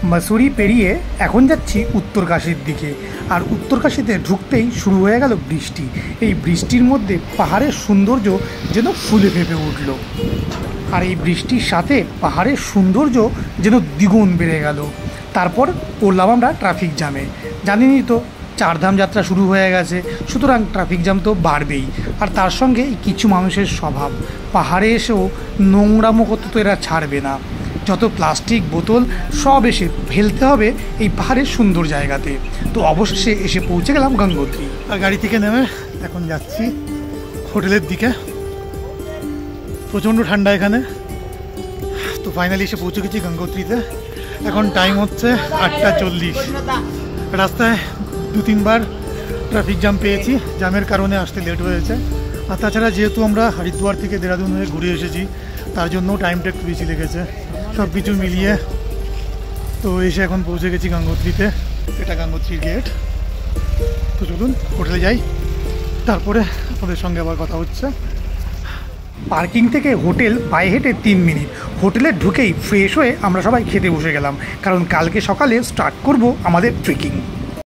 মসুরি পেরিয়ে এখন যাচ্ছি উত্তরকাশীর দিকে। আর উত্তরকাশীতে ঢুকতেই শুরু হয়ে গেল বৃষ্টি। এই বৃষ্টির মধ্যে পাহাড়ের সৌন্দর্য যেন ফুলে ফেঁপে উঠল। আর এই বৃষ্টির সাথে পাহাড়ের সৌন্দর্য যেন দ্বিগুণ বেড়ে গেল। তারপর পড়লাম আমরা ট্রাফিক জ্যামে। জানেনই তো, চারধাম যাত্রা শুরু হয়ে গেছে, সুতরাং ট্রাফিক জ্যাম তো বাড়বেই। আর তার সঙ্গে কিছু মানুষের স্বভাব, পাহাড়ে এসেও নোংরামো করতে তো এরা ছাড়বে না। যত প্লাস্টিক বোতল সব এসে ফেলতে হবে এই পাহাড়ের সুন্দর জায়গাতে। তো অবশেষে এসে পৌঁছে গেলাম গঙ্গোত্রী। আর গাড়ি থেকে নেমে এখন যাচ্ছি হোটেলের দিকে। প্রচণ্ড ঠান্ডা এখানে। তো ফাইনালি এসে পৌঁছে গেছি গঙ্গোত্রীতে। এখন টাইম হচ্ছে 8:40। রাস্তায় 2-3বার ট্রাফিক জ্যাম পেয়েছি, জ্যামের কারণে আসতে লেট হয়েছে। আর তাছাড়া যেহেতু আমরা হরিদ্বার থেকে দেরাদুন হয়ে ঘুরে এসেছি, তার জন্য টাইমটা একটু বেশি লেগেছে। সব কিছু মিলিয়ে তো এসে এখন পৌঁছে গেছি গঙ্গোত্রীতে। এটা গঙ্গোত্রীর গেট। তো চলুন হোটেলে যাই, তারপরে আপনাদের সঙ্গে আবার কথা হচ্ছে। পার্কিং থেকে হোটেল পায়ে হেঁটে 3 মিনিট। হোটেলে ঢুকেই ফ্রেশ হয়ে আমরা সবাই খেতে বসে গেলাম, কারণ কালকে সকালে স্টার্ট করব আমাদের ট্রেকিং।